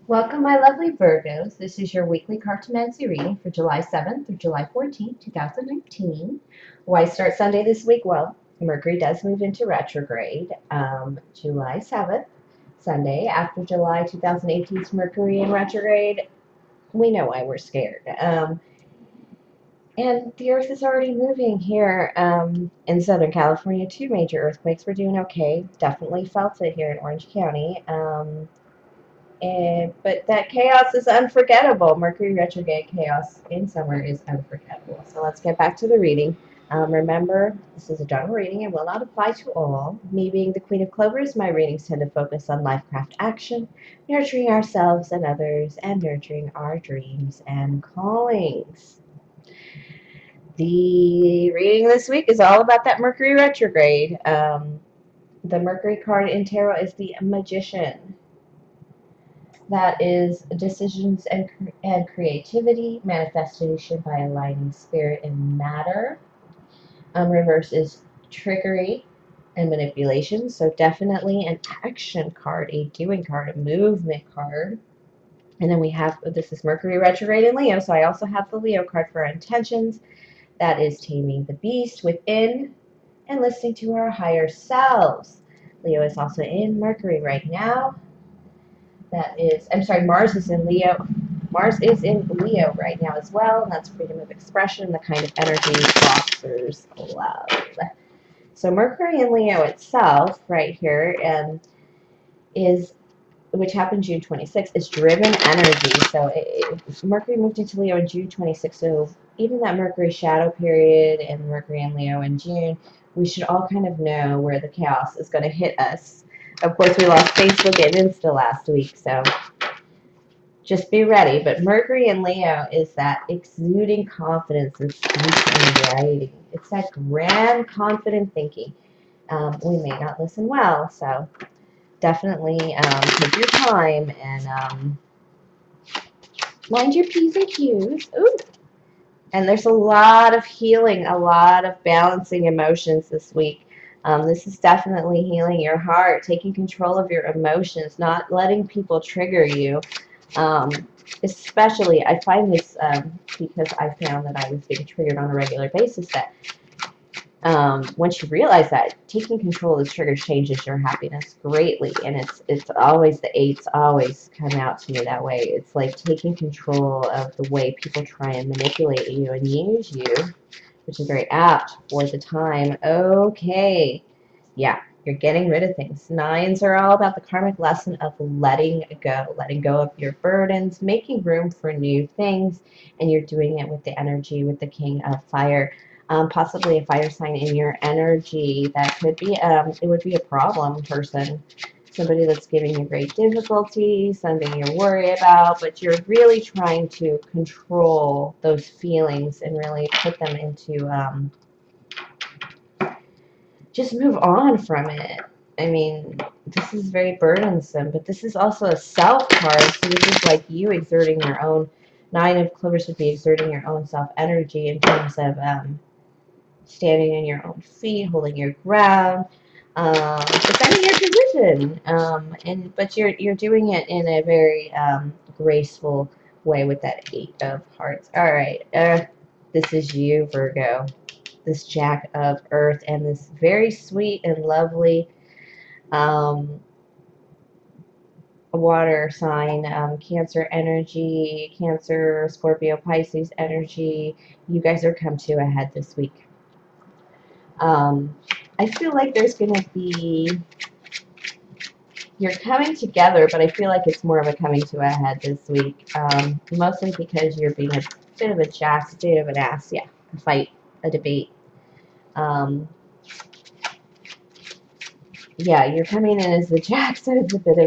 Welcome, my lovely Virgos. This is your weekly Cartomancy reading for July 7th through July 14th, 2019. Why start Sunday this week? Well, Mercury does move into retrograde July 7th, Sunday. After July 2018's Mercury in retrograde, we know why we're scared. And the Earth is already moving here in Southern California. 2 major earthquakes. We're doing okay. Definitely felt it here in Orange County. But that chaos is unforgettable. Mercury retrograde chaos in summer is unforgettable. So let's get back to the reading. Remember, this is a general reading and will not apply to all. Me being the Queen of Clovers, my readings tend to focus on LifeCraftAction, nurturing ourselves and others, and nurturing our dreams and callings. The reading this week is all about that Mercury retrograde. The Mercury card in tarot is the Magician. That is decisions and creativity, manifestation by aligning spirit and matter. Reverse is trickery and manipulation. So definitely an action card, a doing card, a movement card. And then we have, this is Mercury retrograde in Leo. So I also have the Leo card for our intentions. That is taming the beast within and listening to our higher selves. Leo is also in Mercury right now. That is, I'm sorry, Mars is in Leo. Mars is in Leo right now as well, and that's freedom of expression, the kind of energy fosters love. So Mercury in Leo itself, right here, is, which happened June 26th, is driven energy. So Mercury moved into Leo in June 26th. So even that Mercury shadow period and Mercury in Leo in June, we should all kind of know where the chaos is going to hit us. Of course, we lost Facebook and Insta last week, so just be ready. But Mercury in Leo is that exuding confidence in speech and writing. It's that grand, confident thinking. We may not listen well, so definitely take your time and mind your P's and Q's. Ooh. And there's a lot of healing, a lot of balancing emotions this week. This is definitely healing your heart, taking control of your emotions, not letting people trigger you. Especially, I find this because I found that I was being triggered on a regular basis, that once you realize that, taking control of the triggers changes your happiness greatly. And it's always, the eights always come out to me that way. It's like taking control of the way people try and manipulate you and use you, which is very apt for the time. Okay, yeah, you're getting rid of things. Nines are all about the karmic lesson of letting go of your burdens, making room for new things, and you're doing it with the energy, with the King of Fire. Possibly a fire sign in your energy. That could be, it would be a problem person, somebody that's giving you great difficulty, something you're worried about, but you're really trying to control those feelings and really put them into, just move on from it. I mean, this is very burdensome, but this is also a self card, so this is like you exerting your own, Nine of Clovers would be exerting your own self energy in terms of, standing on your own feet, holding your ground, defending your position, but you're doing it in a very graceful way with that Eight of Hearts. All right, this is you, Virgo, this Jack of Earth, and this very sweet and lovely water sign, Cancer energy, Cancer, Scorpio, Pisces energy. You guys are come to a head this week. I feel like there's going to be, you're coming together, but I feel like it's more of a coming to a head this week, mostly because you're being a bit of a jack, a bit of an ass, yeah, a fight, a debate. Yeah, you're coming in as the jack, so it's a bit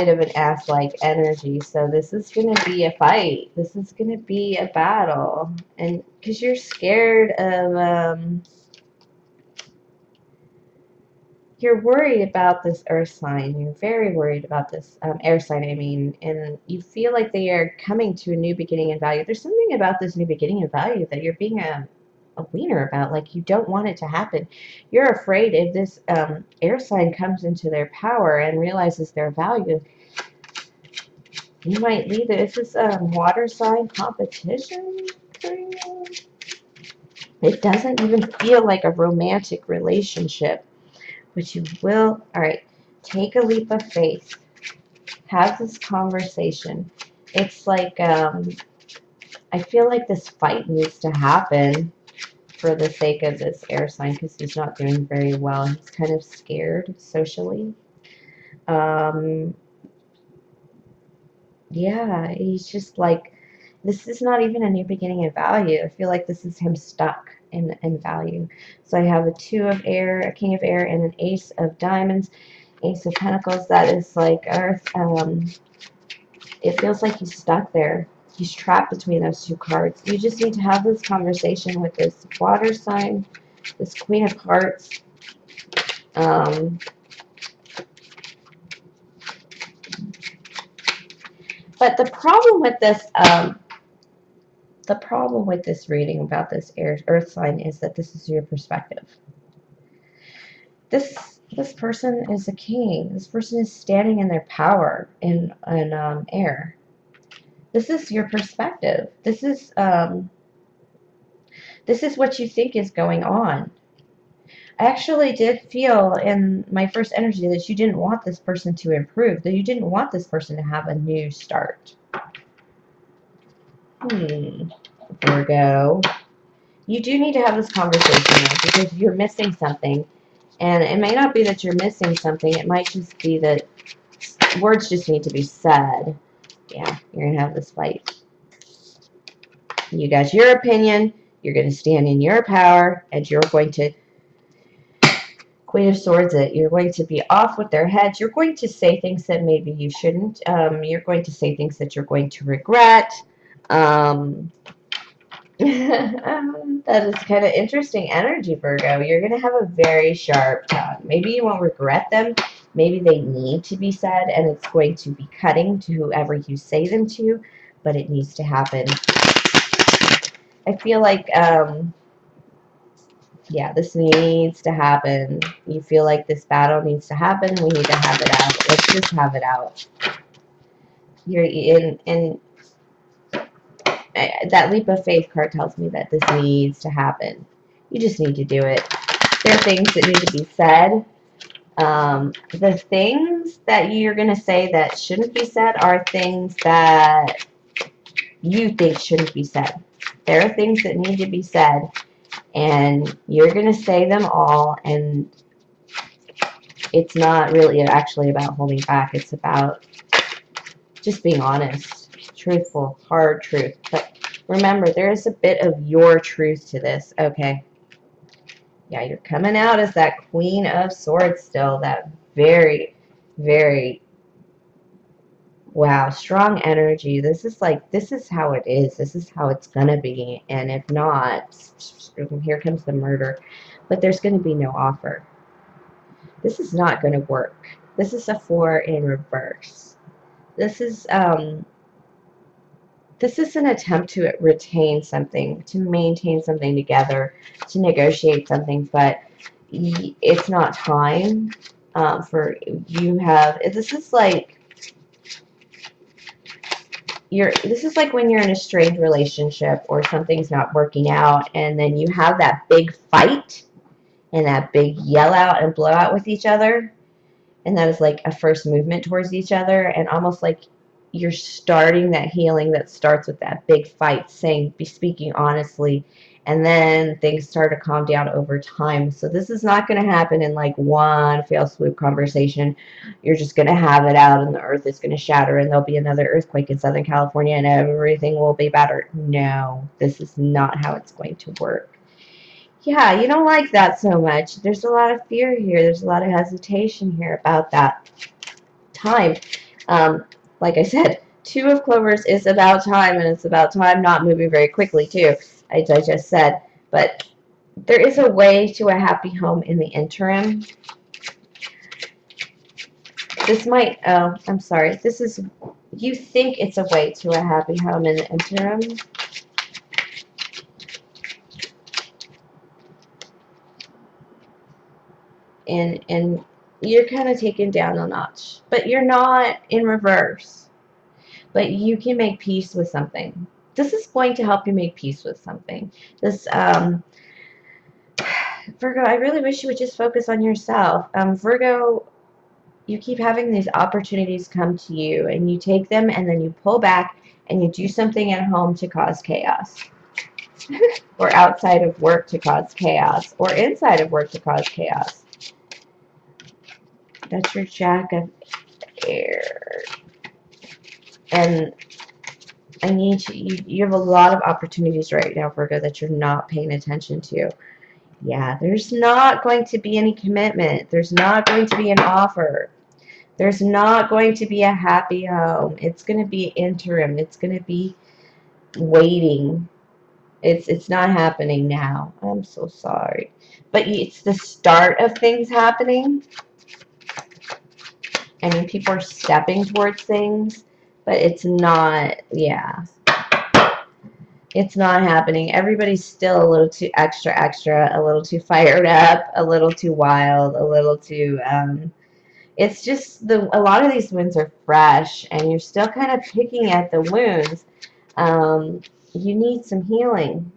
of an ass-like energy. So this is going to be a fight. This is going to be a battle, and because you're scared of. You're worried about this earth sign. You're very worried about this air sign, I mean, and you feel like they are coming to a new beginning and value. There's something about this new beginning and value that you're being a wiener about. Like, you don't want it to happen. You're afraid if this air sign comes into their power and realizes their value, you might leave it. Is this water sign competition for you? It doesn't even feel like a romantic relationship, but you will. All right, take a leap of faith. Have this conversation. It's like, I feel like this fight needs to happen for the sake of this air sign, because he's not doing very well. He's kind of scared socially. Um, yeah, he's just like, this is not even a new beginning in value. I feel like this is him stuck in value. So I have a 2 of air, a king of air, and an ace of diamonds, ace of pentacles. That is like earth. It feels like he's stuck there. He's trapped between those 2 cards. You just need to have this conversation with this water sign, this Queen of Hearts. But the problem with this reading about this earth sign is that this is your perspective. This person is a king. This person is standing in their power in air. This is your perspective. This is what you think is going on. I actually did feel in my first energy that you didn't want this person to improve, that you didn't want this person to have a new start. Virgo. You do need to have this conversation because you're missing something. And it may not be that you're missing something. It might just be that words just need to be said. Yeah, you're going to have this fight. You got your opinion. You're going to stand in your power. And you're going to Queen of Swords it. You're going to be off with their heads. You're going to say things that maybe you shouldn't. You're going to say things that you're going to regret. That is kind of interesting energy, Virgo. You're going to have a very sharp tongue. Maybe you won't regret them. Maybe they need to be said, and it's going to be cutting to whoever you say them to, but it needs to happen. I feel like, yeah, this needs to happen. You feel like this battle needs to happen. We need to have it out. Let's just have it out. You're in that leap of faith card tells me that this needs to happen. You just need to do it. There are things that need to be said. The things that you're going to say that shouldn't be said are things that you think shouldn't be said. There are things that need to be said, and you're going to say them all, and it's not really actually about holding back. It's about just being honest, truthful, hard truth. But remember, there is a bit of your truth to this. Okay. Yeah, you're coming out as that Queen of Swords still. That very, very, wow, strong energy. This is how it is. This is how it's going to be. And if not, here comes the murder. But there's going to be no offer. This is not going to work. This is a 4 in reverse. This is an attempt to retain something, to maintain something together, to negotiate something, but it's not time for you have. This is like when you're in a strained relationship or something's not working out, and then you have that big fight and that big yell out and blowout with each other, and that is like a first movement towards each other, and almost like you're starting that healing that starts with that big fight, speaking honestly, and then things start to calm down over time. So this is not going to happen in like one fail swoop conversation. You're just going to have it out, and the earth is going to shatter, and there'll be another earthquake in Southern California, and everything will be better. No, this is not how it's going to work. Yeah, you don't like that so much. There's a lot of fear here. There's a lot of hesitation here about that time. Like I said, 2 of Clovers is about time, and it's about time not moving very quickly, too, as I just said. But there is a way to a happy home in the interim. This might, oh, I'm sorry. This is, you think it's a way to a happy home in the interim. and you're kind of taken down a notch, but you're not in reverse. But you can make peace with something. This is going to help you make peace with something. This Virgo, I really wish you would just focus on yourself. Virgo, you keep having these opportunities come to you, and you take them, and then you pull back, and you do something at home to cause chaos, or outside of work to cause chaos, or inside of work to cause chaos. That's your Jack of Air. And I need you have a lot of opportunities right now, Virgo, that you're not paying attention to. Yeah, there's not going to be any commitment. There's not going to be an offer. There's not going to be a happy home. It's going to be interim. It's going to be waiting. It's not happening now. I'm so sorry. But it's the start of things happening. I mean, people are stepping towards things, but it's not, yeah. It's not happening. Everybody's still a little too extra, a little too fired up, a little too wild, a little too, it's just a lot of these wounds are fresh, and you're still kind of picking at the wounds. You need some healing.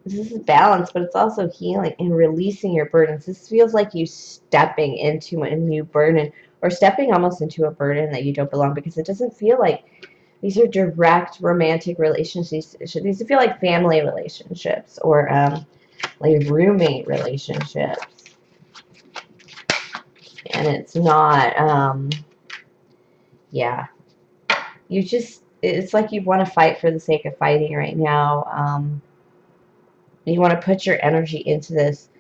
This is balance, but it's also healing and releasing your burdens. This feels like you stepping into a new burden, or stepping almost into a burden that you don't belong, because it doesn't feel like these are direct romantic relationships. These feel like family relationships, or like roommate relationships. And it's not, yeah. It's like you want to fight for the sake of fighting right now. You want to put your energy into this.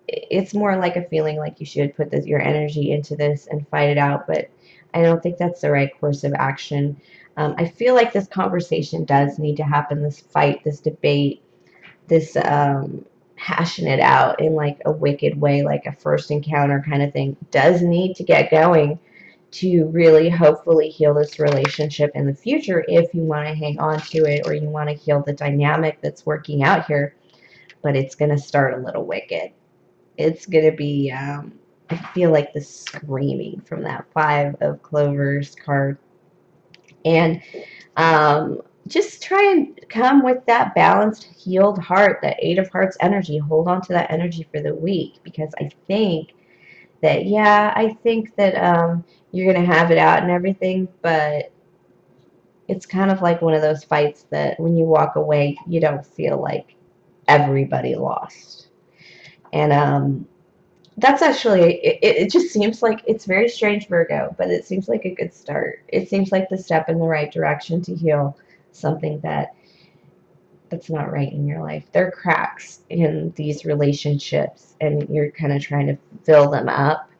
It's more like a feeling like you should put your energy into this and fight it out, but I don't think that's the right course of action. I feel like this conversation does need to happen, this fight, this debate, this hashing it out in like a wicked way, like a first encounter kind of thing, does need to get going to really hopefully heal this relationship in the future, if you want to hang on to it, or you want to heal the dynamic that's working out here. But it's going to start a little wicked. It's going to be, I feel like the screaming from that Five of Clovers card. And just try and come with that balanced, healed heart, that Eight of Hearts energy. Hold on to that energy for the week, because I think that, yeah, I think that you're going to have it out and everything, but it's kind of like one of those fights that when you walk away, you don't feel like everybody lost. And that's actually, it just seems like, it's very strange, Virgo, but it seems like a good start. It seems like the step in the right direction to heal something that's not right in your life. There are cracks in these relationships, and you're kind of trying to fill them up.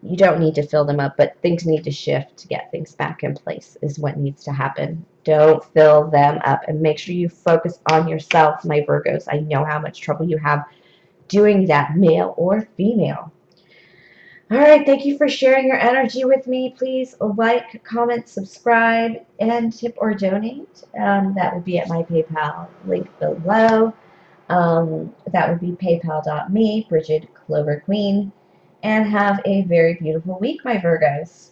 You don't need to fill them up, but things need to shift to get things back in place is what needs to happen. Don't fill them up, and make sure you focus on yourself, my Virgos. I know how much trouble you have doing that, male or female. All right, thank you for sharing your energy with me. Please like, comment, subscribe, and tip or donate. That would be at my PayPal link below. That would be paypal.me, Bridget Clover Queen. And have a very beautiful week, my Virgos.